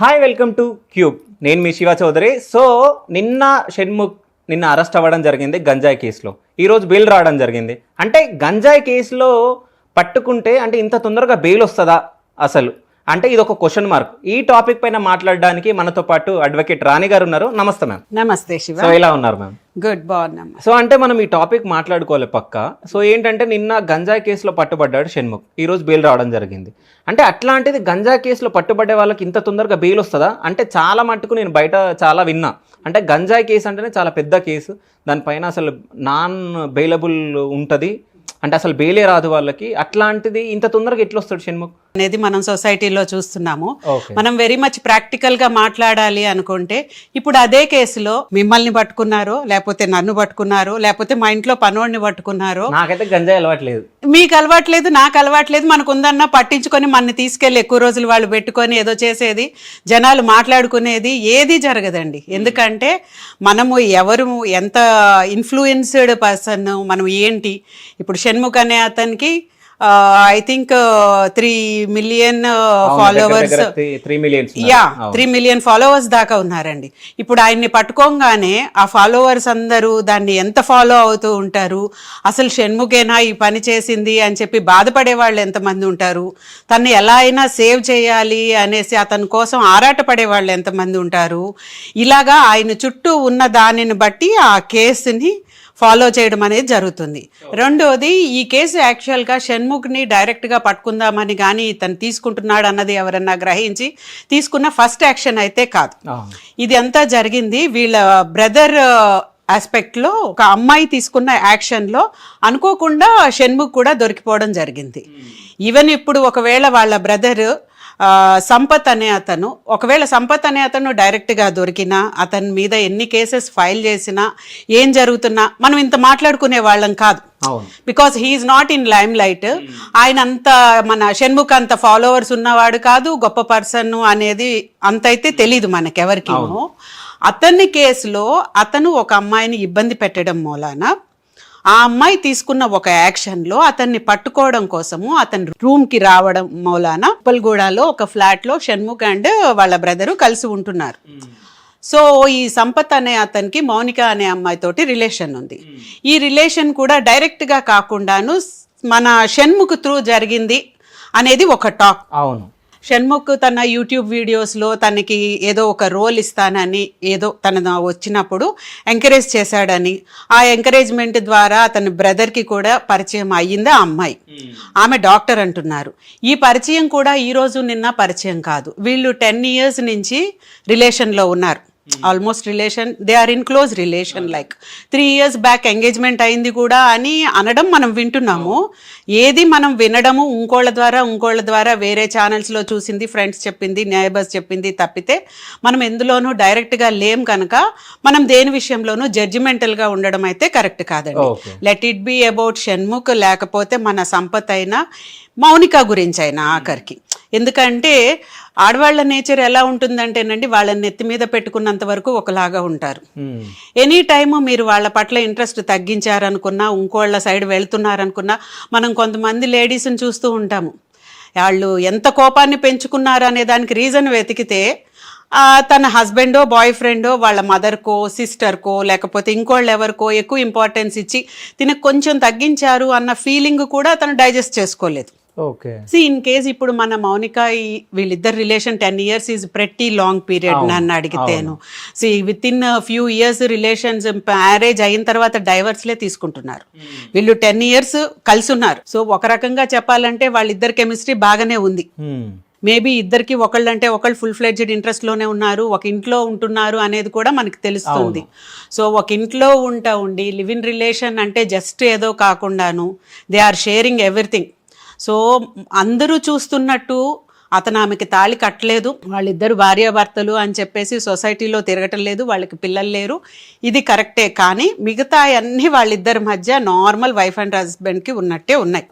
Hi welcome to cube. నేను మీ Shiva Chowdary. So నిన్న arrest అవ్వడం జరిగింది గంజాయి కేసులో. ఈరోజు బెయిల్ రావడం జరిగింది. అంటే గంజాయి కేసులో పట్టుకుంటే అంటే ఇంత తొందరగా బెయిల్ వస్తుందా అసలు? అంటే ఇది ఒక క్వశ్చన్ మార్క్. ఈ టాపిక్ పైన మాట్లాడడానికి మనతో పాటు అడ్వకేట్ రాణి గారు ఉన్నారు. నమస్తే మ్యామ్. నమస్తే శివ. సో ఎలా ఉన్నారు మ్యామ్? గుడ్, బాగున్నాం. సో అంటే మనం ఈ టాపిక్ మాట్లాడుకోవాలి పక్క. సో ఏంటంటే నిన్న గంజాయి కేసులో పట్టుబడ్డాడు షణ్ముఖ్, ఈ రోజు బెయిల్ రావడం జరిగింది. అంటే అట్లాంటిది గంజాయి కేసులో పట్టుబడ్డే వాళ్ళకి ఇంత తొందరగా బెయిల్ వస్తుందా? అంటే చాలా మట్టుకు నేను బయట చాలా విన్నా. అంటే గంజాయి కేసు అంటేనే చాలా పెద్ద కేసు, దానిపైన అసలు నాన్ బెయిలబుల్ ఉంటుంది, అంటే అసలు బెయిలే రాదు వాళ్ళకి. అట్లాంటిది ఇంత తొందరగా ఎట్లా వస్తాడు షణ్ముఖ్ అనేది మనం సొసైటీలో చూస్తున్నాము. Okay. మనం వెరీ మచ్ ప్రాక్టికల్ గా మాట్లాడాలి అనుకుంటే ఇప్పుడు అదే కేసులో మిమ్మల్ని పట్టుకున్నారో, లేకపోతే నన్ను పట్టుకున్నారో, లేకపోతే మా ఇంట్లో పనోడిని పట్టుకున్నారో. నాకైతే గంజాయి అలవాట్లేదు. మీకు అలవాట్లేదు, నాకు అలవాట్లేదు. మనకు ఉందన్నా పట్టించుకొని మనని తీసుకెళ్లి ఎక్కువ రోజులు వాళ్ళు పెట్టుకొని ఏదో చేసేది, జనాలు మాట్లాడుకునేది ఏది జరగదండి. ఎందుకంటే మనము ఎవరు ఎంత ఇన్ఫ్లుయెన్స్డ్ పర్సన్, మనం ఏంటి. ఇప్పుడు షణ్ముఖ్ అనే అతనికి I think 3 million followers, 3 million followers దాకా ఉన్నారండి. ఇప్పుడు ఆయన్ని పట్టుకోగానే ఆ ఫాలోవర్స్ అందరూ దాన్ని ఎంత ఫాలో అవుతూ ఉంటారు. అసలు షణ్ముఖేనా ఈ పని చేసింది అని చెప్పి బాధపడే వాళ్ళు ఎంతమంది ఉంటారు. తను ఎలా అయినా సేవ్ చేయాలి అనేసి అతని కోసం ఆరాటపడే వాళ్ళు ఎంతమంది ఉంటారు. ఇలాగా ఆయన చుట్టూ ఉన్న దానిని బట్టి ఆ కేసుని ఫాలో చేయడం అనేది జరుగుతుంది. రెండోది, ఈ కేసు యాక్చువల్గా షణ్ముఖ్ని డైరెక్ట్గా పట్టుకుందామని కానీ ఇతను తీసుకుంటున్నాడు అన్నది ఎవరన్నా గ్రహించి తీసుకున్న ఫస్ట్ యాక్షన్ అయితే కాదు. ఇది అంతా జరిగింది వీళ్ళ బ్రదర్ ఆస్పెక్ట్లో. ఒక అమ్మాయి తీసుకున్న యాక్షన్లో అనుకోకుండా షణ్ముఖ్ కూడా దొరికిపోవడం జరిగింది. ఈవెన్ ఇప్పుడు ఒకవేళ వాళ్ళ బ్రదర్ సంపత్ అనే అతను, ఒకవేళ సంపత్ అనే అతను డైరెక్ట్గా దొరికినా, అతని మీద ఎన్ని కేసెస్ ఫైల్ చేసినా, ఏం జరుగుతున్నా మనం ఇంత మాట్లాడుకునే వాళ్ళం కాదు. Because he's not in limelight. ఆయన అంత మన షణ్ముఖ్ అంత ఫాలోవర్స్ ఉన్నవాడు కాదు, గొప్ప పర్సన్ అనేది అంతైతే తెలీదు మనకెవరికి. అతన్ని కేసులో అతను ఒక అమ్మాయిని ఇబ్బంది పెట్టడం మూలాన ఆ అమ్మాయి తీసుకున్న ఒక యాక్షన్లో అతన్ని పట్టుకోవడం కోసము అతని రూమ్కి రావడం మూలాన ఉప్పల్గూడలో ఒక ఫ్లాట్లో షణ్ముఖ్ అండ్ వాళ్ళ బ్రదరు కలిసి ఉంటున్నారు. సో ఈ సంపత్ అనే అతనికి మౌనిక అనే అమ్మాయితోటి రిలేషన్ ఉంది. ఈ రిలేషన్ కూడా డైరెక్ట్గా కాకుండాను మన షణ్ముఖ్ త్రూ జరిగింది అనేది ఒక టాక్. అవును, షణ్ముఖ్ తన యూట్యూబ్ వీడియోస్లో తనకి ఏదో ఒక రోల్ ఇస్తానని ఏదో తన వచ్చినప్పుడు ఎంకరేజ్ చేశాడని, ఆ ఎంకరేజ్మెంట్ ద్వారా అతని బ్రదర్కి కూడా పరిచయం అయ్యింది ఆ అమ్మాయి. ఆమె డాక్టర్ అంటున్నారు. ఈ పరిచయం కూడా ఈ రోజు నిన్న పరిచయం కాదు. వీళ్ళు 10 years నుంచి రిలేషన్లో ఉన్నారు. Almost relation, they are in close relation. Like 3 years back engagement అయింది కూడా అని అనడం మనం వింటున్నాము. ఏది మనం వినడము ఇంకోళ్ళ ద్వారా వేరే ఛానల్స్లో చూసింది, ఫ్రెండ్స్ చెప్పింది, నైబర్స్ చెప్పింది తప్పితే మనం ఎందులోనూ డైరెక్ట్గా లేం కనుక మనం దేని విషయంలోనూ జడ్జిమెంటల్గా ఉండడం అయితే కరెక్ట్ కాదండి. Let it be about Shanmukh, లేకపోతే మన సంపత్ అయినా మౌనిక గురించి అయినా ఆఖరికి. ఎందుకంటే ఆడవాళ్ల నేచర్ ఎలా ఉంటుందంటేనండి, వాళ్ళని నెత్తి మీద పెట్టుకున్నంత వరకు ఒకలాగా ఉంటారు. ఎనీ టైము మీరు వాళ్ళ పట్ల ఇంట్రెస్ట్ తగ్గించారనుకున్నా, ఇంకోళ్ళ సైడ్ వెళ్తున్నారనుకున్నా, మనం కొంతమంది లేడీస్ని చూస్తూ ఉంటాము. వాళ్ళు ఎంత కోపాన్ని పెంచుకున్నారు అనే దానికి రీజన్ వెతికితే తన హస్బెండో బాయ్ ఫ్రెండో వాళ్ళ మదర్కో సిస్టర్కో లేకపోతే ఇంకోళ్ళు ఎవరికో ఎక్కువ ఇంపార్టెన్స్ ఇచ్చి తినకు కొంచెం తగ్గించారు అన్న ఫీలింగ్ కూడా తను డైజెస్ట్ చేసుకోలేదు. ఇన్ కేస్ ఇప్పుడు మన మౌనిక వీళ్ళిద్దరు relation 10 years is pretty long period నన్ను అడిగితేను. Within few years relations, marriage అయిన తర్వాత డైవర్స్లే తీసుకుంటున్నారు. వీళ్ళు 10 years కలిసి ఉన్నారు. సో ఒక రకంగా చెప్పాలంటే వాళ్ళిద్దరు కెమిస్ట్రీ బాగానే ఉంది. మేబీ ఇద్దరికి ఒకళ్ళంటే ఒకళ్ళు ఫుల్ ఫ్లెడ్జ్డ్ ఇంట్రెస్ట్లోనే ఉన్నారు, ఒక ఇంట్లో ఉంటున్నారు అనేది కూడా మనకి తెలుస్తుంది. సో ఒక ఇంట్లో ఉండి లివ్ ఇన్ రిలేషన్ అంటే జస్ట్ ఏదో కాకుండాను they are sharing everything. So అందరూ చూస్తున్నట్టు అతను ఆమెకి తాళి కట్టలేదు, వాళ్ళిద్దరు భార్యాభర్తలు అని చెప్పేసి సొసైటీలో తిరగటం లేదు, వాళ్ళకి పిల్లలు లేరు, ఇది కరెక్టే. కానీ మిగతా అన్నీ వాళ్ళిద్దరి మధ్య నార్మల్ వైఫ్ అండ్ హస్బెండ్కి ఉన్నట్టే ఉన్నాయి.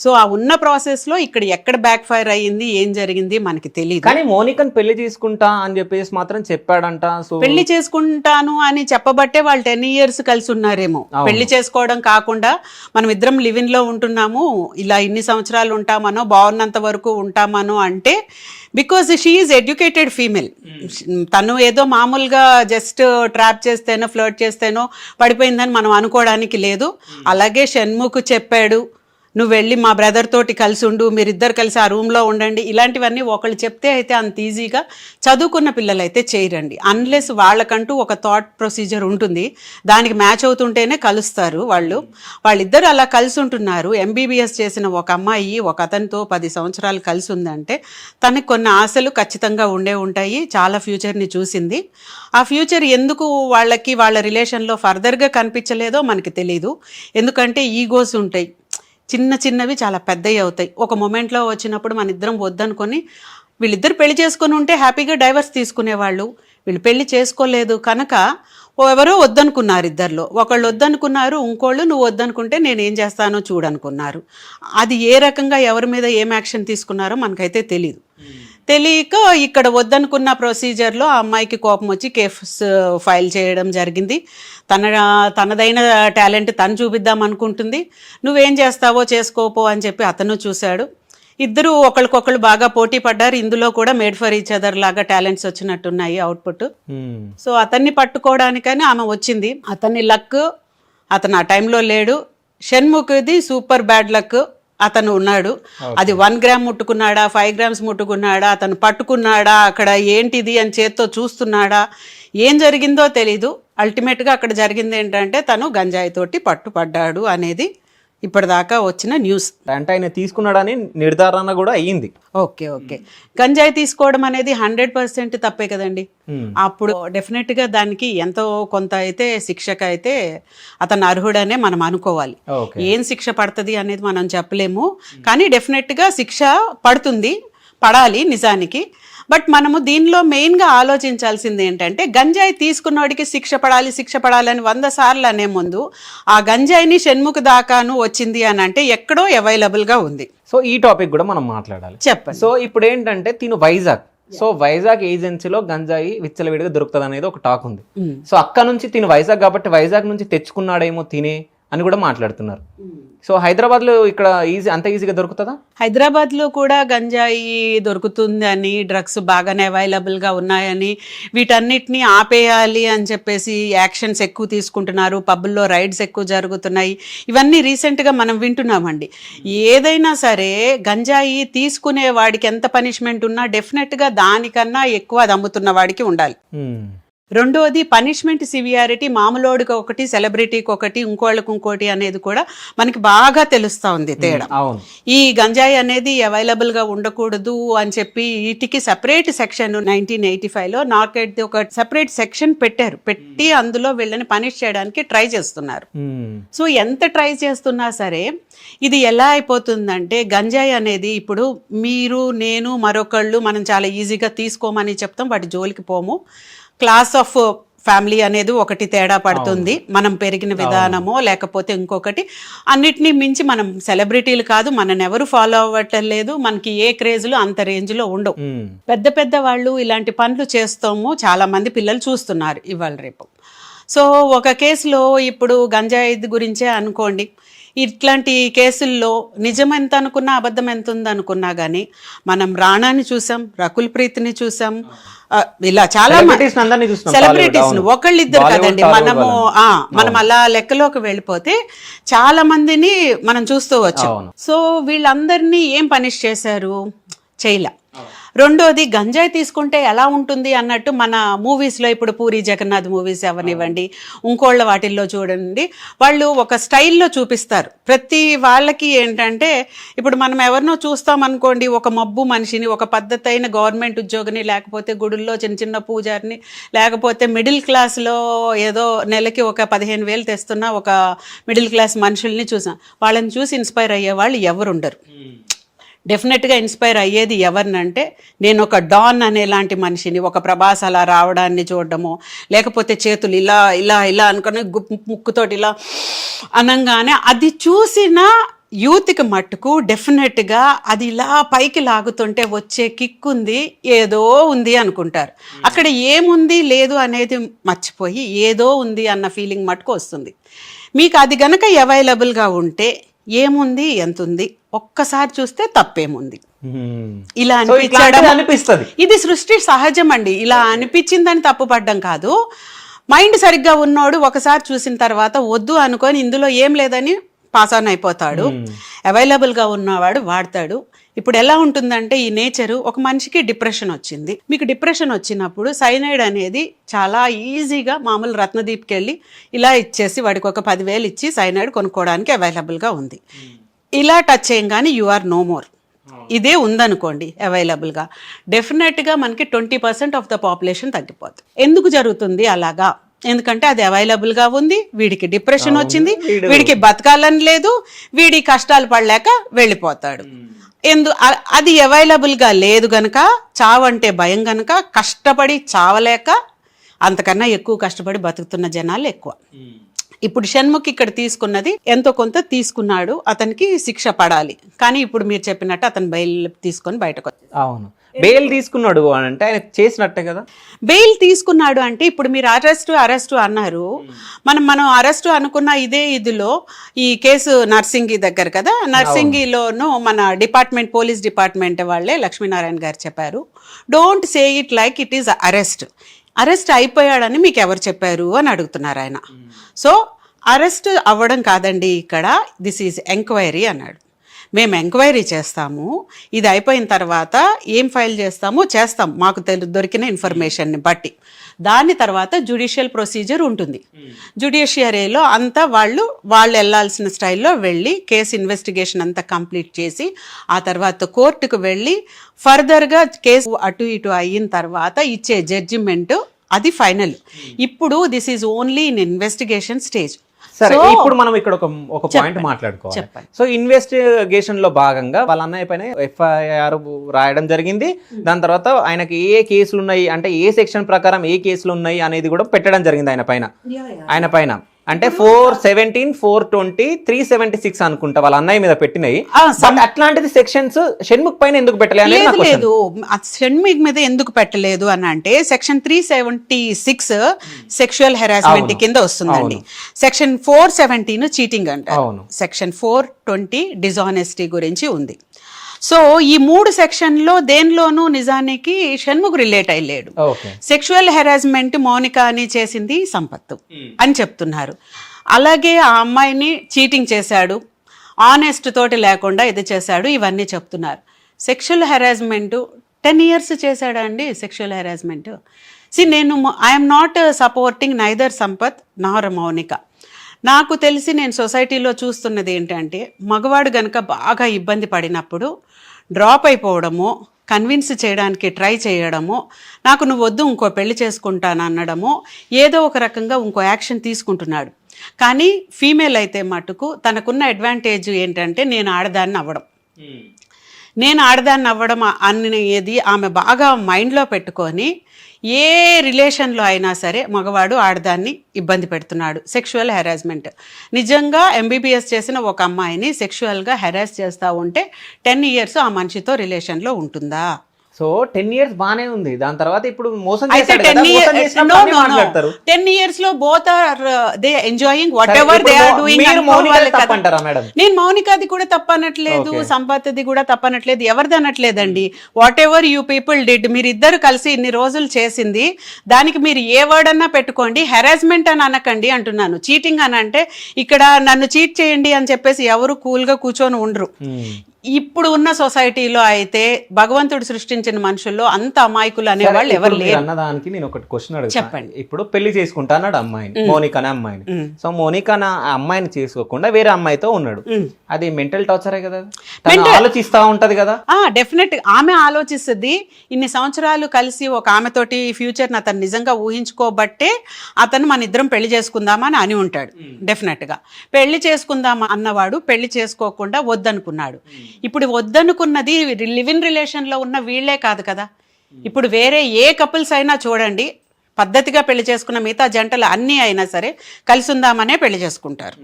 సో ఆ ఉన్న ప్రాసెస్లో ఇక్కడ ఎక్కడ బ్యాక్ ఫైర్ అయ్యింది, ఏం జరిగింది మనకి తెలియదు. కానీ మోనికని పెళ్లి చేసుకుంటా అని చెప్పేసి మాత్రం చెప్పాడంట. సో పెళ్లి చేసుకుంటాను అని చెప్పబట్టే వాళ్ళు 10 years కలిసి ఉన్నారేమో. పెళ్లి చేసుకోవడం కాకుండా మనం ఇద్దరం లివింగ్ లో ఉంటున్నాము, ఇలా ఇన్ని సంవత్సరాలు ఉంటామనో, బాగున్నంత వరకు ఉంటామనో అంటే because she is educated female. తను ఏదో మామూలుగా జస్ట్ ట్రాప్ చేస్తేనో ఫ్లర్ట్ చేస్తేనో పడిపోయిందని మనం అనుకోవడానికి లేదు. అలాగే షణ్ముఖ్ చెప్పాడు, నువ్వు వెళ్ళి మా బ్రదర్ తోటి కలిసి ఉండు, మీరిద్దరు కలిసి ఆ రూమ్లో ఉండండి. ఇలాంటివన్నీ ఒకళ్ళు చెప్తే అయితే అంత ఈజీగా చదువుకున్న పిల్లలు అయితే చేయరండి. అన్లెస్ వాళ్ళకంటూ ఒక థాట్ ప్రొసీజర్ ఉంటుంది, దానికి మ్యాచ్ అవుతుంటేనే కలుస్తారు వాళ్ళు. వాళ్ళిద్దరు అలా కలిసి ఉంటున్నారు. MBBS చేసిన ఒక అమ్మాయి ఒక అతనితో 10 సంవత్సరాలు కలిసి ఉందంటే తనకి కొన్ని ఆశలు ఖచ్చితంగా ఉండే ఉంటాయి. చాలా ఫ్యూచర్ని చూసింది. ఆ ఫ్యూచర్ ఎందుకు వాళ్ళకి వాళ్ళ రిలేషన్లో ఫర్దర్గా కనిపించలేదో మనకి తెలీదు. ఎందుకంటే ఈగోస్ ఉంటాయి, చిన్న చిన్నవి చాలా పెద్దవి అవుతాయి. ఒక మొమెంట్లో వచ్చినప్పుడు మన ఇద్దరం వద్దనుకొని వీళ్ళిద్దరు పెళ్లి చేసుకొని ఉంటే హ్యాపీగా డైవర్స్ తీసుకునేవాళ్ళు. వీళ్ళు పెళ్లి చేసుకోలేదు కనుక ఎవరో వద్దనుకున్నారు, ఇద్దరిలో ఒకళ్ళు వద్దనుకున్నారు, ఇంకోళ్ళు నువ్వు వద్దనుకుంటే నేనేం చేస్తానో చూడనుకున్నారు. అది ఏ రకంగా ఎవరి మీద ఏం యాక్షన్ తీసుకున్నారో మనకైతే తెలియదు. తెలియక ఇక్కడ వద్దనుకున్న ప్రొసీజర్లో ఆ అమ్మాయికి కోపం వచ్చి కేస్ ఫైల్ చేయడం జరిగింది. తనదైన టాలెంట్ తను చూపిద్దాం అనుకుంటుంది. నువ్వేం చేస్తావో చేసుకోపో అని చెప్పి అతను చూశాడు. ఇద్దరు ఒకరికొకళ్ళు బాగా పోటీ పడ్డారు. ఇందులో కూడా మేడ్ ఫర్ ఈచ్ అదర్ లాగా టాలెంట్స్ వచ్చినట్టున్నాయి అవుట్పుట్. సో అతన్ని పట్టుకోవడానికని ఆమె వచ్చింది. అతని లక్, అతను ఆ టైంలో లేడు. షణ్ముఖది సూపర్ బ్యాడ్ లక్, అతను ఉన్నాడు. అది 1 gram ముట్టుకున్నాడా, 5 grams ముట్టుకున్నాడా, అతను పట్టుకున్నాడా, అక్కడ ఏంటిది అని చేత్తో చూస్తున్నాడా, ఏం జరిగిందో తెలీదు. అల్టిమేట్గా అక్కడ జరిగింది ఏంటంటే తను గంజాయి తోటి పట్టుపడ్డాడు అనేది ఇప్పటిదాకా వచ్చిన న్యూస్. అంటే ఆయన తీసుకున్నాడని నిర్ధారణ కూడా అయ్యింది. ఓకే. గంజాయి తీసుకోవడం అనేది 100% తప్పే కదండి. అప్పుడు డెఫినెట్గా దానికి ఎంతో కొంత అయితే శిక్షకు అయితే అతను అర్హుడనే మనం అనుకోవాలి. ఏం శిక్ష పడుతుంది అనేది మనం చెప్పలేము, కానీ డెఫినెట్గా శిక్ష పడాలి నిజానికి. బట్ మనము దీనిలో మెయిన్గా ఆలోచించాల్సింది ఏంటంటే గంజాయి తీసుకున్నవాడికి శిక్ష పడాలని 100 సార్లు అనే ముందు ఆ గంజాయిని షణ్ముఖ్ దాకాను వచ్చింది అని అంటే ఎక్కడో అవైలబుల్గా ఉంది. సో ఈ టాపిక్ కూడా మనం మాట్లాడాలి. చెప్పండి. సో ఇప్పుడు ఏంటంటే తిను వైజాగ్, సో వైజాగ్ ఏజెన్సీలో గంజాయి విచ్చలవిడిగా దొరుకుతుంది అనేది ఒక టాక్ ఉంది. సో అక్కడ నుంచి తిను వైజాగ్ కాబట్టి వైజాగ్ నుంచి తెచ్చుకున్నాడేమో తినే అని కూడా మాట్లాడుతున్నారు. సో హైదరాబాద్లో ఇక్కడ అంత ఈజీగా దొరుకుతుందా? హైదరాబాద్లో కూడా గంజాయి దొరుకుతుందని, డ్రగ్స్ బాగానే అవైలబుల్గా ఉన్నాయని, వీటన్నిటిని ఆపేయాలి అని చెప్పేసి యాక్షన్స్ ఎక్కువ తీసుకుంటున్నారు, పబ్బుల్లో రైడ్స్ ఎక్కువ జరుగుతున్నాయి. ఇవన్నీ రీసెంట్గా మనం వింటున్నామండి. ఏదైనా సరే గంజాయి తీసుకునే వాడికి ఎంత పనిష్మెంట్ ఉన్నా డెఫినెట్గా దానికన్నా ఎక్కువ అది అమ్ముతున్న వాడికి ఉండాలి. రెండోది పనిష్మెంట్ సివియారిటీ మామూలుడికి ఒకటి, సెలబ్రిటీకి ఒకటి, ఇంకోటి అనేది కూడా మనకి బాగా తెలుస్తూ ఉంది తేడా. ఈ గంజాయి అనేది అవైలబుల్గా ఉండకూడదు అని చెప్పి వీటికి సెపరేట్ సెక్షన్ 1985లో నార్కెట్ది ఒక సెపరేట్ సెక్షన్ పెట్టి అందులో వీళ్ళని పనిష్ చేయడానికి ట్రై చేస్తున్నారు. సో ఎంత ట్రై చేస్తున్నా సరే ఇది ఎలా అయిపోతుందంటే గంజాయి అనేది ఇప్పుడు మీరు, నేను, మరొకళ్ళు మనం చాలా ఈజీగా తీసుకోమని చెప్తాం, వాటి జోలికి పోము. క్లాస్ ఆఫ్ ఫ్యామిలీ అనేది ఒకటి తేడా పడుతుంది, మనం పెరిగిన విధానమో లేకపోతే ఇంకొకటి. అన్నిటినీ మించి మనం సెలబ్రిటీలు కాదు, మనని ఎవరు ఫాలో అవ్వటం లేదు, మనకి ఏ క్రేజ్లు అంత రేంజ్లో ఉండవు. పెద్ద వాళ్ళు ఇలాంటి పనులు చేస్తాము, చాలా మంది పిల్లలు చూస్తున్నారు ఇవాళ రేపు. సో ఒక కేసులో ఇప్పుడు గంజాయి గురించే అనుకోండి, ఇట్లాంటి కేసుల్లో నిజం ఎంత అనుకున్నా అబద్ధం ఎంత ఉందనుకున్నా కానీ మనం రాణాని చూసాం, రకుల్ ప్రీత్ని చూసాం, ఇలా చాలా సెలబ్రిటీస్ ఒకళ్ళిద్దరు కదండి. మనం అలా లెక్కలోకి వెళ్ళిపోతే చాలా మందిని మనం చూస్తూ వచ్చాం. సో వీళ్ళందరినీ ఏం పనిష్ చేశారు? చేయలే. రెండోది గంజాయి తీసుకుంటే ఎలా ఉంటుంది అన్నట్టు మన మూవీస్లో ఇప్పుడు పూరి జగన్నాథ్ మూవీస్ అవనివ్వండి, ఇంకోళ్ళ వాటిల్లో చూడండి, వాళ్ళు ఒక స్టైల్లో చూపిస్తారు. ప్రతి వాళ్ళకి ఏంటంటే ఇప్పుడు మనం ఎవరినో చూస్తామనుకోండి, ఒక మబ్బు మనిషిని, ఒక పద్ధతి అయిన గవర్నమెంట్ ఉద్యోగిని, లేకపోతే గుడుల్లో చిన్న పూజారిని, లేకపోతే మిడిల్ క్లాస్లో ఏదో నెలకి ఒక 15,000 తెస్తున్న ఒక మిడిల్ క్లాస్ మనుషుల్ని చూసాం. వాళ్ళని చూసి ఇన్స్పైర్ అయ్యే వాళ్ళు ఎవరుండరు. డెఫినెట్గా ఇన్స్పైర్ అయ్యేది ఎవరినంటే నేను ఒక డాన్ అనేలాంటి మనిషిని, ఒక ప్రభాస్ అలా రావడాన్ని చూడడము, లేకపోతే చేతులు ఇలా అనుకుని ముక్కుతోటి ఇలా అనగానే అది చూసిన యూత్కి మట్టుకు డెఫినెట్గా అది ఇలా పైకి లాగుతుంటే వచ్చే కిక్ ఉంది, ఏదో ఉంది అనుకుంటారు. అక్కడ ఏముంది లేదు అనేది మర్చిపోయి ఏదో ఉంది అన్న ఫీలింగ్ మట్టుకు వస్తుంది. మీకు అది గనక అవైలబుల్గా ఉంటే ఏముంది ఎంత ఉంది ఒక్కసారి చూస్తే తప్పేముంది ఇలా అనిపిస్తుంది. ఇది సృష్టి సహజం అండి. ఇలా అనిపించిందని తప్పుపడ్డం కాదు. మైండ్ సరిగ్గా ఉన్నోడు ఒకసారి చూసిన తర్వాత వద్దు అనుకొని ఇందులో ఏం లేదని పాస్ ఆన్ అయిపోతాడు. అవైలబుల్గా ఉన్నవాడు వాడతాడు. ఇప్పుడు ఎలా ఉంటుందంటే ఈ నేచరు, ఒక మనిషికి డిప్రెషన్ వచ్చింది. మీకు డిప్రెషన్ వచ్చినప్పుడు సైనైడ్ అనేది చాలా ఈజీగా మామూలు రత్నదీప్కి వెళ్ళి ఇలా ఇచ్చేసి వాడికి ఒక 10,000 ఇచ్చి సైనైడ్ కొనుక్కోవడానికి అవైలబుల్గా ఉంది. ఇలా టచ్ చేయగానే యు ఆర్ నో మోర్. ఇదే ఉందనుకోండి అవైలబుల్గా, డెఫినెట్గా మనకి 20% ఆఫ్ ద పాపులేషన్ తగ్గిపోతుంది. ఎందుకు జరుగుతుంది అలాగా? ఎందుకంటే అది అవైలబుల్గా ఉంది, వీడికి డిప్రెషన్ వచ్చింది, వీడికి బతకాలని లేదు, వీడి కష్టాలు పడలేక వెళ్ళిపోతాడు. అది అవైలబుల్గా లేదు గనక, చావంటే భయం గనక కష్టపడి చావలేక అంతకన్నా ఎక్కువ కష్టపడి బతుకుతున్న జనాలు ఎక్కువ. ఇప్పుడు షణ్ముఖ్ ఇక్కడ తీసుకున్నది ఎంతో కొంత తీసుకున్నాడు, అతనికి శిక్ష పడాలి. కానీ ఇప్పుడు మీరు చెప్పినట్టు అతను బెయిల్ తీసుకొని బయటకు వచ్చాడు. అవును, బెయిల్ తీసుకున్నాడు అంటే ఆయన చేసినట్టే కదా. బెయిల్ తీసుకున్నాడు అంటే ఇప్పుడు మీరు అరెస్టు అన్నారు. మనం అరెస్టు అనుకున్న ఇదే ఇదిలో ఈ కేసు నర్సింగి దగ్గర కదా, నర్సింగిలోను మన పోలీస్ డిపార్ట్మెంట్ వాళ్ళే లక్ష్మీనారాయణ గారు చెప్పారు, don't say it like it is arrest అయిపోయాడని మీకు ఎవరు చెప్పారు అని అడుగుతున్నారు ఆయన. సో అరెస్ట్ అవ్వడం కాదండి ఇక్కడ, దిస్ ఈజ్ ఎంక్వైరీ అన్నాడు. మేము ఎంక్వైరీ చేస్తాము, ఇది అయిపోయిన తర్వాత ఏం ఫైల్ చేస్తాం మాకు దొరికిన ఇన్ఫర్మేషన్ని బట్టి. దాని తర్వాత జ్యుడిషియల్ ప్రొసీజర్ ఉంటుంది. జ్యుడిషియరీలో అంతా వాళ్ళు వెళ్ళాల్సిన స్టైల్లో వెళ్ళి కేసు ఇన్వెస్టిగేషన్ అంతా కంప్లీట్ చేసి ఆ తర్వాత కోర్టుకు వెళ్ళి ఫర్దర్గా కేసు అటు ఇటు అయిన తర్వాత ఇచ్చే జడ్జిమెంట్ అది ఫైనల్. ఇప్పుడు this is only in investigation stage. సరే, ఇప్పుడు మనం ఇక్కడ ఒక పాయింట్ మాట్లాడుకోవాలి. సో ఇన్వెస్టిగేషన్ లో భాగంగా వాళ్ళ అన్నయ్య పైన FIR రాయడం జరిగింది. దాని తర్వాత ఆయనకి ఏ కేసులు ఉన్నాయి అంటే ఏ సెక్షన్ ప్రకారం ఏ కేసులు ఉన్నాయి అనేది కూడా పెట్టడం జరిగింది ఆయన పైన అంటే 417, 420, 376 అనుకుంటా వాళ్ళ అన్నయ్య మీద పెట్టినాయి. అట్లాంటిది సెక్షన్స్ షణ్ముఖ్ పైన ఎందుకు పెట్టలేదు? లేదు, షణ్ముఖ్ మీద ఎందుకు పెట్టలేదు అని అంటే సెక్షన్ 376 సెక్షువల్ హెరాస్మెంట్ కింద వస్తుందండి. సెక్షన్ 417 చీటింగ్ అంటారు, సెక్షన్ 420 డిజానెస్టీ గురించి ఉంది. సో ఈ 3 సెక్షన్లో దేనిలోనూ నిజానికి షణ్ముఖ్ రిలేట్ అయ్యలేడు. సెక్షువల్ హెరాస్మెంట్ మౌనిక అని చేసింది సంపత్ అని చెప్తున్నారు. అలాగే ఆ అమ్మాయిని చీటింగ్ చేశాడు, ఆనెస్ట్ తోటి లేకుండా ఇది చేశాడు, ఇవన్నీ చెప్తున్నారు. సెక్షువల్ హెరాస్మెంట్ 10 years చేశాడా అండి? సెక్షువల్ హెరాస్మెంట్ నేను I'm not supporting neither Sampath నార్ మౌనిక. నాకు తెలిసి నేను సొసైటీలో చూస్తున్నది ఏంటంటే మగవాడు గనక బాగా ఇబ్బంది పడినప్పుడు డ్రాప్ అయిపోవడము, కన్విన్స్ చేయడానికి ట్రై చేయడము, నాకు నువ్వు వద్దు ఇంకో పెళ్లి చేసుకుంటాను అనడము, ఏదో ఒక రకంగా ఇంకో యాక్షన్ తీసుకుంటున్నాడు. కానీ ఫీమేల్ అయితే మటుకు తనకున్న అడ్వాంటేజ్ ఏంటంటే నేను ఆడదాన్ని అవ్వడం అనేది ఆమె బాగా మైండ్లో పెట్టుకొని ఏ రిలేషన్లో అయినా సరే మగవాడు ఆడదాన్ని ఇబ్బంది పెడుతున్నాడు. సెక్షువల్ హెరాస్మెంట్ నిజంగా MBBS చేసిన ఒక అమ్మాయిని సెక్షువల్గా హెరాస్ చేస్తూ ఉంటే 10 years ఆ మనిషితో రిలేషన్లో ఉంటుందా? సో 10 years బానే ఉంది. దాని తర్వాత ఇప్పుడు మోసం 10 years లో both are they enjoying whatever they are doing. నేను మౌనికాది కూడా తప్పనట్లేదు, సంపత్ది కూడా తప్పనట్లేదు, ఎవరిది అనట్లేదండి. Whatever you people did, మీరు ఇద్దరు కలిసి ఇన్ని రోజులు చేసింది దానికి మీరు ఏ వర్డ్ అన్నా పెట్టుకోండి, హెరాస్మెంట్ అని అనకండి అంటున్నాను. చీటింగ్ అని అంటే ఇక్కడ నన్ను చీట్ చేయండి అని చెప్పేసి ఎవరు కూల్గా కూర్చొని ఉండరు. ఇప్పుడు ఉన్న సొసైటీలో అయితే భగవంతుడు సృష్టించిన మనుషుల్లో అంత అమాయకులు అనేవాళ్ళు ఎవరు లేరు. అన్నదానికి నేను ఒకటి క్వశ్చన్ అడుగుతాను. చెప్పండి. ఇప్పుడు పెళ్లి చేసుకుంటా అన్నాడు అమ్మాయిని, మోనిక అనే అమ్మాయిని. సో మోనిక అమ్మాయిని చేసుకోకుండా వేరే అమ్మాయితో ఉన్నాడు, అది మెంటల్ టార్చరే కదా, ఆలోచిస్తా ఉంటది కదా. డెఫినెట్ ఆమె ఆలోచిస్తుంది. ఇన్ని సంవత్సరాలు కలిసి ఒక ఆమెతోటి ఫ్యూచర్ అతను నిజంగా ఊహించుకోబట్టే అతను మన ఇద్దరం పెళ్లి చేసుకుందామని అని ఉంటాడు. డెఫినెట్ గా పెళ్లి చేసుకుందామా అన్నవాడు పెళ్లి చేసుకోకుండా వద్దనుకున్నాడు. ఇప్పుడు వద్దనుకున్నది లివ్ ఇన్ రిలేషన్ లో ఉన్న వీళ్లే కాదు కదా. ఇప్పుడు వేరే ఏ కపుల్స్ అయినా చూడండి, పద్ధతిగా పెళ్లి చేసుకున్న మిగతా జంటలు అన్నీ అయినా సరే కలిసి ఉందామనే పెళ్లి చేసుకుంటారు.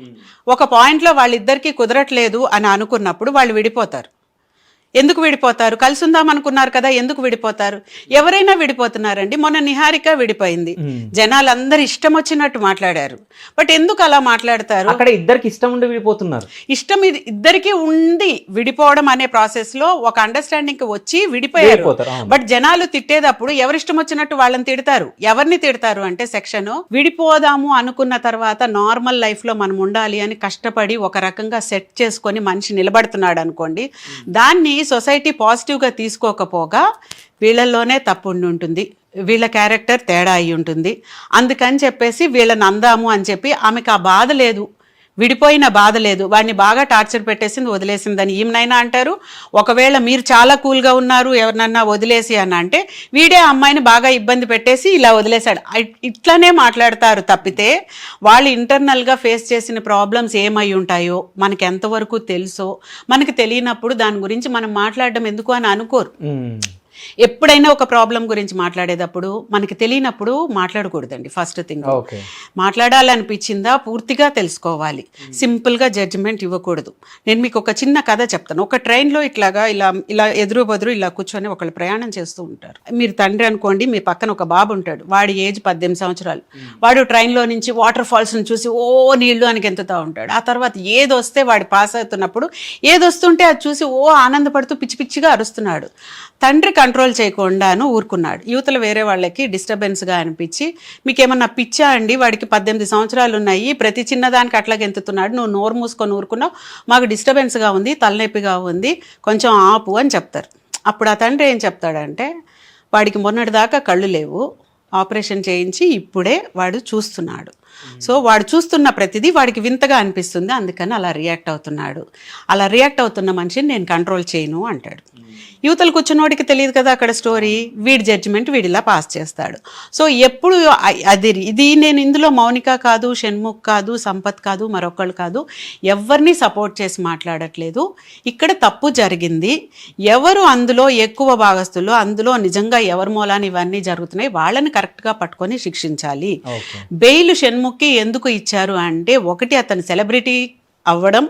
ఒక పాయింట్లో వాళ్ళిద్దరికీ కుదరట్లేదు అని అనుకున్నప్పుడు వాళ్ళు విడిపోతారు. ఎందుకు విడిపోతారు? కలిసి ఉందాం అనుకున్నారు కదా, ఎందుకు విడిపోతారు? ఎవరైనా విడిపోతున్నారండి. మొన్న నిహారిక విడిపోయింది, జనాలందరూ ఇష్టం వచ్చినట్టు మాట్లాడారు. బట్ ఎందుకు అలా మాట్లాడతారు? అక్కడ ఇద్దరికి ఇష్టం ఉండి విడిపోతున్నారు. ఇష్టం ఇద్దరికి ఉంది, విడిపోవడం అనే ప్రాసెస్ లో ఒక అండర్స్టాండింగ్ వచ్చి విడిపోయారు. బట్ జనాలు తిట్టేటప్పుడు ఎవరిష్టం వచ్చినట్టు వాళ్ళని తిడతారు. ఎవరిని తిడతారు అంటే సెక్షన్ విడిపోదాము అనుకున్న తర్వాత నార్మల్ లైఫ్ లో మనం ఉండాలి అని కష్టపడి ఒక రకంగా సెట్ చేసుకొని మనిషి నిలబడుతున్నాడు అనుకోండి, దాన్ని సొసైటీ పాజిటివ్గా తీసుకోకపోగా వీళ్ళల్లోనే తప్పు ఉండి ఉంటుంది, వీళ్ళ క్యారెక్టర్ తేడా అయి ఉంటుంది. అందుకని చెప్పేసి వీళ్ళని అందాము అని చెప్పి ఆమెకు ఆ బాధ లేదు, విడిపోయిన బాధ లేదు, వాడిని బాగా టార్చర్ పెట్టేసింది వదిలేసిందని ఈమెనైనా అంటారు. ఒకవేళ మీరు చాలా కూల్గా ఉన్నారు ఎవరినన్నా వదిలేసి అని అంటే వీడే అమ్మాయిని బాగా ఇబ్బంది పెట్టేసి ఇలా వదిలేశాడు, ఇట్లానే మాట్లాడతారు తప్పితే వాళ్ళు ఇంటర్నల్గా ఫేస్ చేసిన ప్రాబ్లమ్స్ ఏమై ఉంటాయో మనకి ఎంతవరకు తెలుసో మనకి తెలియనప్పుడు దాని గురించి మనం మాట్లాడడం ఎందుకు అని అనుకోరు. ఎప్పుడైనా ఒక ప్రాబ్లం గురించి మాట్లాడేటప్పుడు మనకి తెలియనప్పుడు మాట్లాడకూడదండి. ఫస్ట్ థింగ్, మాట్లాడాలనిపించిందా పూర్తిగా తెలుసుకోవాలి, సింపుల్గా జడ్జిమెంట్ ఇవ్వకూడదు. నేను మీకు ఒక చిన్న కథ చెప్తాను. ఒక ట్రైన్లో ఇట్లాగా ఇలా ఇలా ఎదురు బదురు ఇలా కూర్చొని ఒకళ్ళు ప్రయాణం చేస్తూ ఉంటారు. మీరు తండ్రి అనుకోండి, మీ పక్కన ఒక బాబు ఉంటాడు, వాడి ఏజ్ 18 సంవత్సరాలు. వాడు ట్రైన్లో నుంచి వాటర్ ఫాల్స్ని చూసి ఓ నీళ్లు అని గెంతుతూ ఉంటాడు. ఆ తర్వాత ఏదొస్తే వాడు పాస్ అవుతున్నప్పుడు ఏదొస్తుంటే అది చూసి ఓ ఆనందపడుతూ పిచ్చి పిచ్చిగా అరుస్తున్నాడు. తండ్రి కంట్రోల్ చేయకుండాను ఊరుకున్నాడు. యువతల వేరే వాళ్ళకి డిస్టర్బెన్స్గా అనిపించి, మీకేమన్నా పిచ్చా అండి, వాడికి 18 సంవత్సరాలు ఉన్నాయి, ప్రతి చిన్నదానికి అట్లా గెంతుతున్నాడు, నువ్వు నోరు మూసుకొని ఊరుకున్నావు, మాకు డిస్టర్బెన్స్గా ఉంది, తలనొప్పిగా ఉంది, కొంచెం ఆపు అని చెప్తారు. అప్పుడు ఆ తండ్రి ఏం చెప్తాడంటే, వాడికి మొన్నటిదాకా కళ్ళు లేవు, ఆపరేషన్ చేయించి ఇప్పుడే వాడు చూస్తున్నాడు. సో వాడు చూస్తున్న ప్రతిదీ వాడికి వింతగా అనిపిస్తుంది, అందుకని అలా రియాక్ట్ అవుతున్నాడు. అలా రియాక్ట్ అవుతున్న మనిషిని నేను కంట్రోల్ చేయను అంటాడు. యువతలు కూర్చున్నోడికి తెలియదు కదా అక్కడ స్టోరీ, వీడి జడ్జిమెంట్ వీడిలా పాస్ చేస్తాడు. సో ఎప్పుడు ఇది నేను ఇందులో మౌనిక కాదు, షణ్ముఖ్ కాదు, సంపత్ కాదు, మరొకళ్ళు కాదు, ఎవరిని సపోర్ట్ చేసి మాట్లాడట్లేదు. ఇక్కడ తప్పు జరిగింది, ఎవరు అందులో ఎక్కువ భాగస్తులు, అందులో నిజంగా ఎవరి మూలాన్ని ఇవన్నీ జరుగుతున్నాయి, వాళ్ళని కరెక్ట్గా పట్టుకొని శిక్షించాలి. బెయిల్ షణ్ముఖ్కి ఎందుకు ఇచ్చారు అంటే, ఒకటి అతను సెలబ్రిటీ అవ్వడం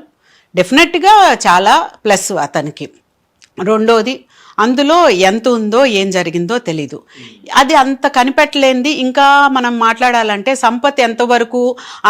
డెఫినెట్గా చాలా ప్లస్ అతనికి, రెండోది అందులో ఎంత ఉందో ఏం జరిగిందో తెలీదు, అది అంత కనిపెట్టలేంది. ఇంకా మనం మాట్లాడాలంటే సంపత్ ఎంతవరకు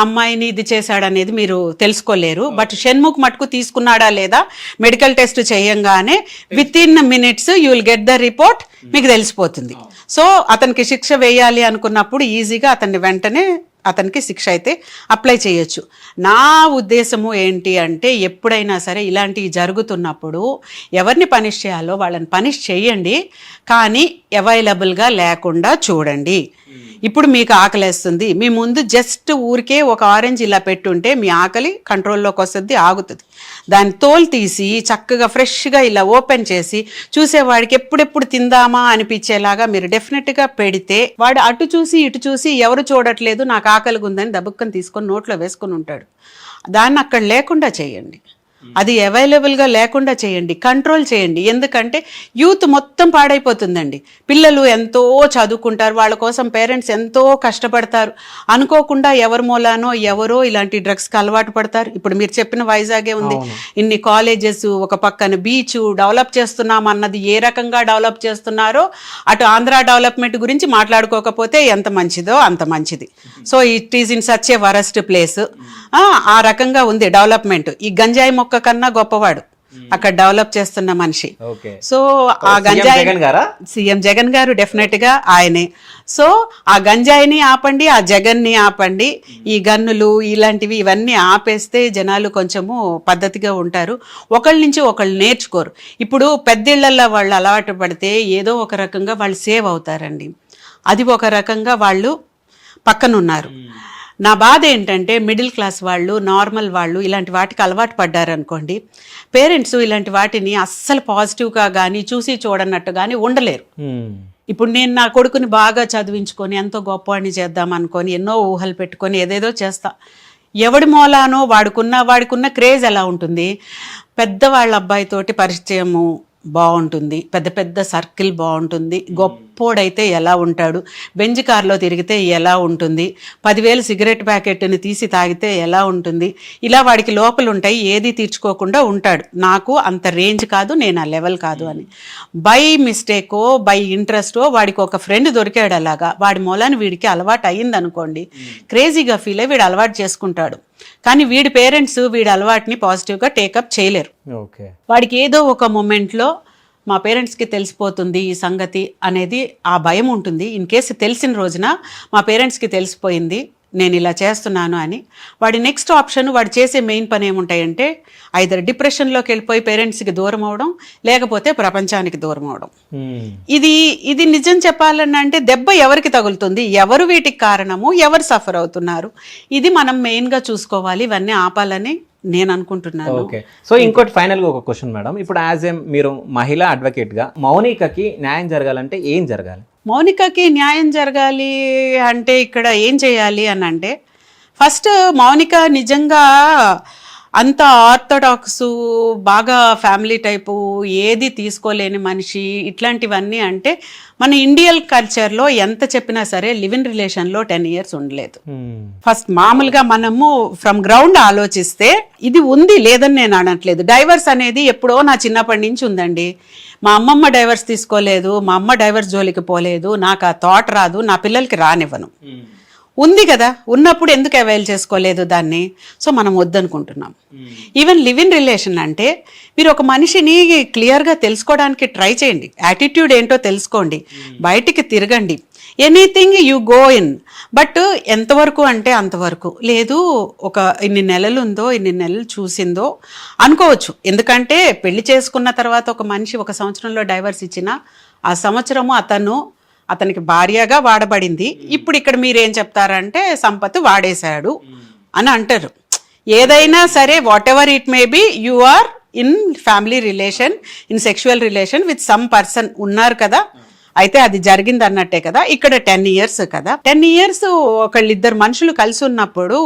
అమ్మాయిని ఇది చేశాడనేది మీరు తెలుసుకోలేరు. బట్ షణ్ముఖ్ మటుకు తీసుకున్నాడా లేదా మెడికల్ టెస్ట్ చేయంగానే with-in minutes you will get the report, మీకు తెలిసిపోతుంది. సో అతనికి శిక్ష వేయాలి అనుకున్నప్పుడు ఈజీగా అతన్ని వెంటనే అతనికి శిక్ష అయితే అప్లై చేయొచ్చు. నా ఉద్దేశము ఏంటి అంటే, ఎప్పుడైనా సరే ఇలాంటివి జరుగుతున్నప్పుడు ఎవరిని పనిష్ చేయాలో వాళ్ళని పనిష్ చేయండి, కానీ అవైలబుల్గా లేకుండా చూడండి. ఇప్పుడు మీకు ఆకలేస్తుంది, మీ ముందు జస్ట్ ఊరికే ఒక ఆరెంజ్ ఇలా పెట్టుంటే మీ ఆకలి కంట్రోల్లోకి వస్తుంది, ఆగుతుంది. దాన్ని తోలు తీసి చక్కగా ఫ్రెష్గా ఇలా ఓపెన్ చేసి చూసేవాడికి ఎప్పుడెప్పుడు తిందామా అనిపించేలాగా మీరు డెఫినెట్గా పెడితే, వాడు అటు చూసి ఇటు చూసి ఎవరు చూడట్లేదు నాకు ఆకలిగా ఉందని దబుక్కని తీసుకొని నోట్లో వేసుకొని ఉంటాడు. దాన్ని అక్కడ లేకుండా చేయండి, అది అవైలబుల్గా లేకుండా చేయండి, కంట్రోల్ చేయండి. ఎందుకంటే యూత్ మొత్తం పాడైపోతుందండి. పిల్లలు ఎంతో చదువుకుంటారు, వాళ్ళ కోసం పేరెంట్స్ ఎంతో కష్టపడతారు, అనుకోకుండా ఎవరి మూలానో ఎవరో ఇలాంటి డ్రగ్స్కి అలవాటు పడతారు. ఇప్పుడు మీరు చెప్పిన వైజాగే ఉంది, ఇన్ని కాలేజెస్, ఒక పక్కన బీచ్ డెవలప్ చేస్తున్నాం అన్నది ఏ రకంగా డెవలప్ చేస్తున్నారో, అటు ఆంధ్ర డెవలప్మెంట్ గురించి మాట్లాడుకోకపోతే ఎంత మంచిదో అంత మంచిది. So it is in such a worst place. ఆ రకంగా ఉంది డెవలప్మెంట్. ఈ గంజాయి మొక్క కన్నా గొప్పవాడు అక్కడ డెవలప్ చేస్తున్న మనిషి. సో ఆ గంజాయి సీఎం జగన్ గారు డెఫినెట్ గా ఆయనే. సో ఆ గంజాయిని ఆపండి, ఆ జగన్ని ఆపండి, ఈ గన్నులు ఇలాంటివి ఇవన్నీ ఆపేస్తే జనాలు కొంచెము పద్ధతిగా ఉంటారు, ఒకళ్ళ నుంచి ఒకళ్ళు నేర్చుకోరు. ఇప్పుడు పెద్దిళ్లల్లో వాళ్ళు అలవాటు పడితే ఏదో ఒక రకంగా వాళ్ళు సేవ్ అవుతారండి, అది ఒక రకంగా వాళ్ళు పక్కనున్నారు. నా బాధ ఏంటంటే మిడిల్ క్లాస్ వాళ్ళు, నార్మల్ వాళ్ళు ఇలాంటి వాటికి అలవాటు పడ్డారనుకోండి, పేరెంట్స్ ఇలాంటి వాటిని అస్సలు పాజిటివ్గా కానీ చూసి చూడనట్టు కానీ ఉండలేరు. ఇప్పుడు నేను నా కొడుకుని బాగా చదివించుకొని ఎంతో గొప్పవాడిని చేద్దాం అనుకొని ఎన్నో ఊహలు పెట్టుకొని ఏదేదో చేస్తా, ఎవడి మూలానో వాడికున్న క్రేజ్ ఎలా ఉంటుంది, పెద్దవాళ్ళ అబ్బాయితోటి పరిచయము బాగుంటుంది, పెద్ద పెద్ద సర్కిల్ బాగుంటుంది, గొప్ప గొప్పోడైతే ఎలా ఉంటాడు, బెంజ్ కార్లో తిరిగితే ఎలా ఉంటుంది, 10,000 సిగరెట్ ప్యాకెట్ని తీసి తాగితే ఎలా ఉంటుంది, ఇలా వాడికి లోపలు ఉంటాయి, ఏది తీర్చుకోకుండా ఉంటాడు. నాకు అంత రేంజ్ కాదు, నేను ఆ లెవెల్ కాదు అని. బై మిస్టేకో బై ఇంట్రెస్టో వాడికి ఒక ఫ్రెండ్ దొరికాడు, అలాగా వాడి మూలాన్ని వీడికి అలవాటు అయ్యింది అనుకోండి, క్రేజీగా ఫీల్ అయ్యి వీడు అలవాటు చేసుకుంటాడు. కానీ వీడి పేరెంట్స్ వీడి అలవాటుని పాజిటివ్గా టేకప్ చేయలేరు. వాడికి ఏదో ఒక మూమెంట్లో మా పేరెంట్స్కి తెలిసిపోతుంది ఈ సంగతి అనేది ఆ భయం ఉంటుంది. ఇన్ కేసు తెలిసిన రోజున మా పేరెంట్స్కి తెలిసిపోయింది నేను ఇలా చేస్తున్నాను అని, వాడి నెక్స్ట్ ఆప్షన్, వాడు చేసే మెయిన్ పని ఏముంటాయంటే ఐదర్ డిప్రెషన్లోకి వెళ్ళిపోయి పేరెంట్స్కి దూరం అవడం, లేకపోతే ప్రపంచానికి దూరం అవడం. ఇది నిజం చెప్పాలని అంటే దెబ్బ ఎవరికి తగులుతుంది, ఎవరు వీటికి కారణము, ఎవరు సఫర్ అవుతున్నారు, ఇది మనం మెయిన్గా చూసుకోవాలి. ఇవన్నీ ఆపాలని నేను అనుకుంటున్నాను. ఓకే, సో ఇంకోటి ఫైనల్గా ఒక క్వశ్చన్ మేడం, ఇప్పుడు యాజ్ ఏ మీరు మహిళా అడ్వకేట్గా మౌనికకి న్యాయం జరగాలంటే ఏం జరగాలి? మౌనికకి న్యాయం జరగాలి అంటే ఇక్కడ ఏం చేయాలి అని అంటే, ఫస్ట్ మౌనిక నిజంగా అంత ఆర్థోడాక్సు, బాగా ఫ్యామిలీ టైపు, ఏది తీసుకోలేని మనిషి, ఇట్లాంటివన్నీ అంటే మన ఇండియన్ కల్చర్లో ఎంత చెప్పినా సరే లివ్ ఇన్ రిలేషన్లో 10 years ఉండలేదు. ఫస్ట్ మామూలుగా మనము ఫ్రమ్ గ్రౌండ్ ఆలోచిస్తే ఇది ఉంది, లేదని నేను అనట్లేదు. డైవర్స్ అనేది ఎప్పుడో నా చిన్నప్పటి నుంచి ఉందండి. మా అమ్మమ్మ డైవర్స్ తీసుకోలేదు, మా అమ్మ డైవర్స్ జోలికి పోలేదు, నాకు ఆ థాట్ రాదు, నా పిల్లలకి రానివ్వను. ఉంది కదా, ఉన్నప్పుడు ఎందుకు అవైల్ చేసుకోలేదు దాన్ని? సో మనం వద్దనుకుంటున్నాం. ఈవెన్ లివ్ ఇన్ రిలేషన్ అంటే మీరు ఒక మనిషిని క్లియర్గా తెలుసుకోవడానికి ట్రై చేయండి, యాటిట్యూడ్ ఏంటో తెలుసుకోండి, బయటికి తిరగండి, anything you go in. But ఎంతవరకు అంటే అంతవరకు లేదు. ఒక ఇన్ని నెలలు ఉందో, ఇన్ని నెలలు చూసిందో అనుకోవచ్చు. ఎందుకంటే పెళ్లి చేసుకున్న తర్వాత ఒక మనిషి 1 సంవత్సరంలో డైవర్స్ ఇచ్చినా ఆ సంవత్సరము అతనికి భార్యగా వాడబడింది. ఇప్పుడు ఇక్కడ మీరేం చెప్తారంటే సంపత్ వాడేశాడు అని అంటారు. ఏదైనా సరే, whatever it may be, you are in family relation, in sexual relation with some person ఉన్నారు కదా, అయితే అది జరిగింది అన్నట్టే కదా. ఇక్కడ 10 years కదా, 10 years ఒకళ్ళిద్దరు మనుషులు కలిసి ఉన్నప్పుడు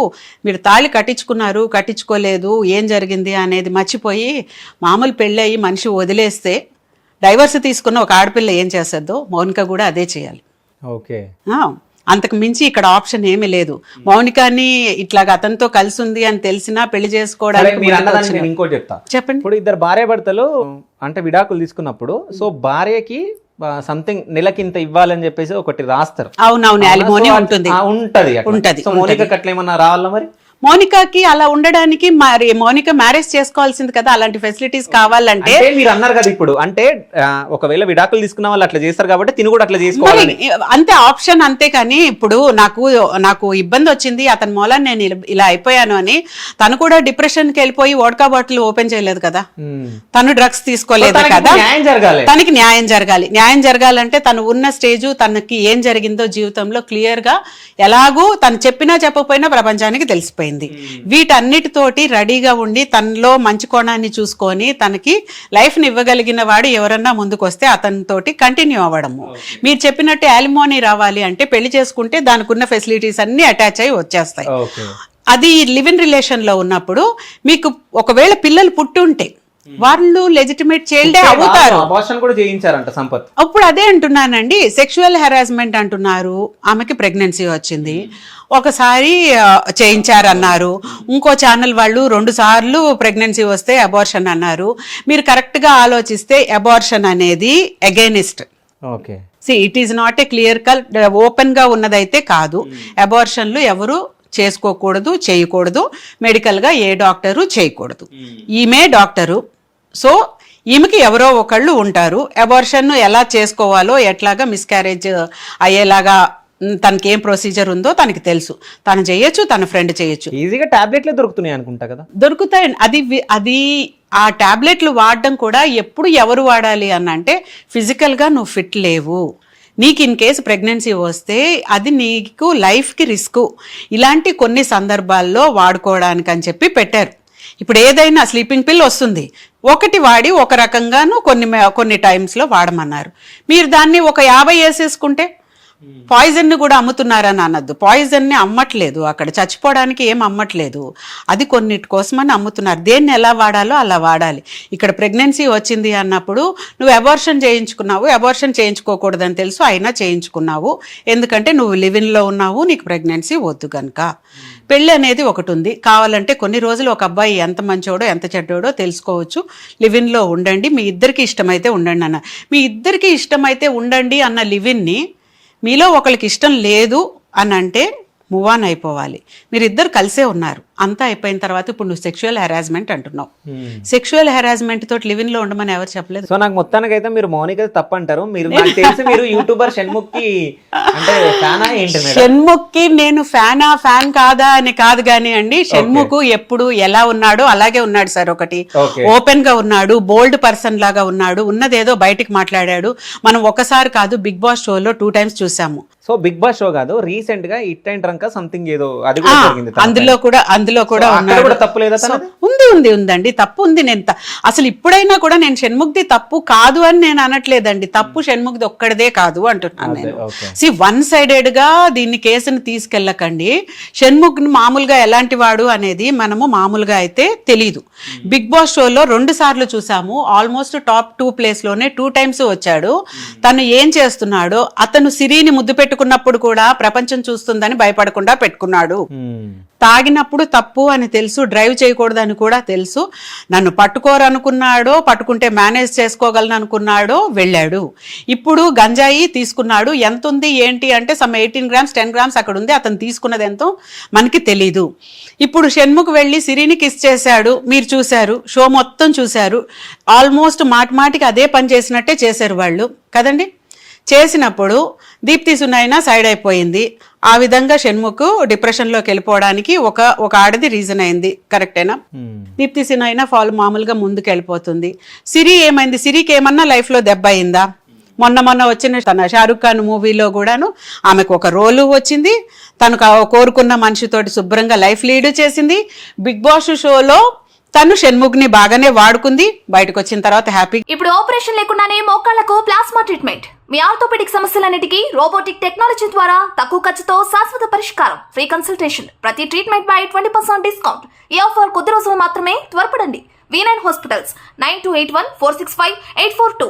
మీరు తాళి కట్టించుకున్నారు, కట్టించుకోలేదు, ఏం జరిగింది అనేది మర్చిపోయి మామూలు పెళ్ళయి మనిషి వదిలేస్తే, డైవర్స్ తీసుకున్న ఒక ఆడపిల్ల ఏం చేస్తుందో మౌనిక కూడా అదే చేయాలి. ఓకే, అంతకు మించి ఇక్కడ ఆప్షన్ ఏమీ లేదు. మౌనికాని ఇట్లాగా అతనితో కలిసి ఉంది అని తెలిసినా పెళ్లి చేసుకోవడానికి. ఇంకోటి చెప్తా, చెప్పండి. ఇప్పుడు ఇద్దరు భార్యాభర్తలు అంటే విడాకులు తీసుకున్నప్పుడు, సో భార్యకి సంథింగ్ నెలకింత ఇవ్వాలని చెప్పేసి ఒకటి రాస్తారు. అవునవును, అలిమోని ఉంటుంది. ఉంటది. మౌనికకి అట్లా ఏమన్నా రావాలా మరి? మౌనికకి అలా ఉండడానికి మరి మౌనిక మ్యారేజ్ చేసుకోవాల్సింది కదా, అలాంటి ఫెసిలిటీస్ కావాలంటే. మీరు అన్నారు కదా ఇప్పుడు, అంటే ఒకవేళ విడాకులు తీసుకున్న వాళ్ళు అట్లా చేస్తారు కాబట్టి తిని కూడా అట్లా చేసుకోవాలి అంతే ఆప్షన్. అంతే కానీ ఇప్పుడు నాకు ఇబ్బంది వచ్చింది, అతని మూలాన్ని నేను ఇలా అయిపోయాను అని తను కూడా డిప్రెషన్కి వెళ్ళిపోయి వోడ్కా బాటిల్ ఓపెన్ చేయలేదు కదా, తను డ్రగ్స్ తీసుకోలేదు కదా. తనకి న్యాయం జరగాలి. న్యాయం జరగాలంటే తను ఉన్న స్టేజు, తనకి ఏం జరిగిందో జీవితంలో క్లియర్ గా ఎలాగూ తను చెప్పినా చెప్పకపోయినా ప్రపంచానికి తెలిసిపోయింది. వీటన్నిటితోటి రెడీగా ఉండి తనలో మంచి కోణాన్ని చూసుకొని తనకి లైఫ్ ని ఇవ్వగలిగిన వాడు ఎవరన్నా ముందుకు వస్తే అతనితోటి కంటిన్యూ అవ్వడము. మీరు చెప్పినట్టు యాలిమోనీ రావాలి అంటే పెళ్లి చేసుకుంటే దానికి ఉన్న ఫెసిలిటీస్ అన్ని అటాచ్ అయ్యి వచ్చేస్తాయి. అది లివ్ ఇన్ రిలేషన్ లో ఉన్నప్పుడు మీకు ఒకవేళ పిల్లలు పుట్టుంటే వాళ్ళు లెజిటిమేట్ చైల్డే అవుతారు. అప్పుడు అదే అంటున్నానండి, సెక్షువల్ హెరాస్మెంట్ అంటున్నారు. ఆమెకి ప్రెగ్నెన్సీ వచ్చింది, ఒకసారి చేయించారన్నారు. ఇంకో ఛానల్ వాళ్ళు 2 సార్లు ప్రెగ్నెన్సీ వస్తే అబార్షన్ అన్నారు. మీరు కరెక్ట్గా ఆలోచిస్తే అబార్షన్ అనేది against. It is not a clear cut open గా ఉన్నదైతే కాదు. అబార్షన్లు ఎవరు చేసుకోకూడదు, చేయకూడదు, మెడికల్గా ఏ డాక్టరు చేయకూడదు. ఈమె డాక్టరు, సో ఈమెకి ఎవరో ఒకళ్ళు ఉంటారు. అబార్షన్ ఎలా చేసుకోవాలో, ఎట్లాగా మిస్క్యారేజ్ అయ్యేలాగా తనకి ఏం ప్రొసీజర్ ఉందో తనకి తెలుసు. తను చేయొచ్చు, తన ఫ్రెండ్ చేయొచ్చు. ఈజీగా టాబ్లెట్లే దొరుకుతున్నాయి అనుకుంటా కదా. దొరుకుతాయి. అది ఆ టాబ్లెట్లు వాడడం కూడా ఎప్పుడు ఎవరు వాడాలి అనంటే ఫిజికల్గా నువ్వు ఫిట్ లేవు, నీకు ఇన్ కేసు ప్రెగ్నెన్సీ వస్తే అది నీకు లైఫ్కి రిస్క్, ఇలాంటి కొన్ని సందర్భాల్లో వాడుకోవడానికి అని చెప్పి పెట్టారు. ఇప్పుడు ఏదైనా స్లీపింగ్ పిల్ వస్తుంది, ఒకటి వాడి ఒక రకంగాను కొన్ని టైమ్స్లో వాడమన్నారు. మీరు దాన్ని ఒక 50 వేసేసుకుంటే పాయిజన్ ని కూడా అమ్ముతున్నారని అనొద్దు. పాయిజన్ ని అమ్మట్లేదు, అక్కడ చచ్చిపోవడానికి ఏం అమ్మట్లేదు, అది కొన్నిటి కోసమని అమ్ముతున్నారు. దేన్ని ఎలా వాడాలో అలా వాడాలి. ఇక్కడ ప్రెగ్నెన్సీ వచ్చింది అన్నప్పుడు నువ్వు అబార్షన్ చేయించుకున్నావు, అబార్షన్ చేయించుకోకూడదని తెలుసు అయినా చేయించుకున్నావు, ఎందుకంటే నువ్వు లివిన్లో ఉన్నావు, నీకు ప్రెగ్నెన్సీ వద్దు కనుక. పెళ్ళి అనేది ఒకటి ఉంది, కావాలంటే కొన్ని రోజులు ఒక అబ్బాయి ఎంత మంచోడో ఎంత చెడ్డోడో తెలుసుకోవచ్చు, లివిన్లో ఉండండి, మీ ఇద్దరికి ఇష్టమైతే ఉండండి అన్న. మీ ఇద్దరికి ఇష్టమైతే ఉండండి అన్న లివిన్ని మీలో ఒకరికి ఇష్టం లేదు అని అంటే మూవ్ ఆన్ అయిపోవాలి. మీరిద్దరు కలిసే ఉన్నారు, అంతా అయిపోయిన తర్వాత ఇప్పుడు నువ్వు సెక్షువల్ హెరాస్మెంట్ అంటున్నావు. సెక్షువల్ హెరాస్మెంట్ తోటి లివిన్ లో ఉండమని ఎవరు చెప్పలేదు. సో నాకు మొత్తానికి అయితే మీరు మౌనిక తప్పు అంటారు. మీరు నాకు తెలిసి మీరు యూట్యూబర్ షణ్ముఖ్కి అంటే ఫ్యానా ఏంటి? షణ్ముఖ్కి నేను ఫ్యాన్ కాదా అని కాదు కానీ అండి, షణ్ముఖ్ ఎప్పుడు ఎలా ఉన్నాడో అలాగే ఉన్నాడు సార్. ఒకటి ఓపెన్ గా ఉన్నాడు, బోల్డ్ పర్సన్ లాగా ఉన్నాడు, ఉన్నదేదో బయటికి మాట్లాడాడు. మనం ఒకసారి కాదు బిగ్ బాస్ షోలో 2 times చూసాము. సో బిగ్ బాస్ షో కాదు, రీసెంట్ గా ఇట్ అండ్ డ్రంక్ సంథింగ్ ఏదో అది కూడా జరిగింది. అందులో కూడా ఉన్నాడు. తప్పు లేదా? ఉందండి, తప్పు ఉంది. నేను అసలు ఇప్పుడైనా కూడా నేను షణ్ముఖ్ది తప్పు కాదు అని నేను అనట్లేదండి, తప్పు షణ్ముఖ్ది ఒక్కడిదే కాదు అంటున్నాను నేను. వన్ సైడెడ్ గా దీన్ని కేసుని తీసుకెళ్ళకండి. షణ్ముఖ్ మామూలుగా ఎలాంటి వాడు అనేది మనము మామూలుగా అయితే తెలీదు. బిగ్ బాస్ షోలో 2 సార్లు చూసాము, ఆల్మోస్ట్ టాప్ 2 ప్లేస్ లోనే 2 times వచ్చాడు. తను ఏం చేస్తున్నాడో, అతను సిరిని ముద్దు పెట్టుకున్నప్పుడు కూడా ప్రపంచం చూస్తుందని భయపడకుండా పెట్టుకున్నాడు. తాగినప్పుడు తప్పు అని తెలుసు, డ్రైవ్ చేయకూడదని కూడా తెలుసు. నన్ను పట్టుకోరనుకున్నాడో, పట్టుకుంటే మేనేజ్ చేసుకోగలను అనుకున్నాడో వెళ్ళాడు. ఇప్పుడు గంజాయి తీసుకున్నాడు. ఎంత ఉంది ఏంటి అంటే సమ్ 18 grams 10 grams అక్కడ ఉంది. అతను తీసుకున్నది ఎంతో మనకి తెలీదు. ఇప్పుడు షణ్ముఖ్ వెళ్ళి సిరిని కిస్ చేశాడు, మీరు చూశారు, షో మొత్తం చూశారు. ఆల్మోస్ట్ మాటిమాటికి అదే పని చేసినట్టే చేశారు వాళ్ళు కదండి. చేసినప్పుడు దీప్తి సునైనా సైడ్ అయిపోయింది. ఆ విధంగా షణ్ముఖ్ డిప్రెషన్లోకి వెళ్ళిపోవడానికి ఒక ఆడది రీజన్ అయింది. కరెక్టేనా? దీప్తి సునైనా మామూలుగా ముందుకు వెళ్ళిపోతుంది. సిరి ఏమైంది? సిరికి ఏమన్నా లైఫ్లో దెబ్బ అయిందా? మొన్న వచ్చిన తన షారుఖ్ ఖాన్ మూవీలో కూడాను ఆమెకు ఒక రోలు వచ్చింది. తను కోరుకున్న మనిషితోటి శుభ్రంగా లైఫ్ లీడ్ చేసింది. బిగ్ బాస్ షోలో తను షణ్ముఖ్ ని బాగానే వాడుకుంది. బయటకు వచ్చిన తర్వాత హ్యాపీ. ఇప్పుడు ఆపరేషన్ లేకుండానే మోకాళ్లకు ప్లాస్మా ట్రీట్మెంట్, మీ ఆర్థోపెడిక్ సమస్యలన్నిటికీ రోబోటిక్ టెక్నాలజీ ద్వారా తక్కువ ఖర్చుతో శాశ్వత పరిష్కారం, ఫ్రీ కన్సల్టేషన్, ప్రతి ట్రీట్మెంట్ పై 20% డిస్కౌంట్. ఈ ఆఫర్ కొద్ది రోజులు మాత్రమే, త్వరపడండి. V9 hospitals 9281465842.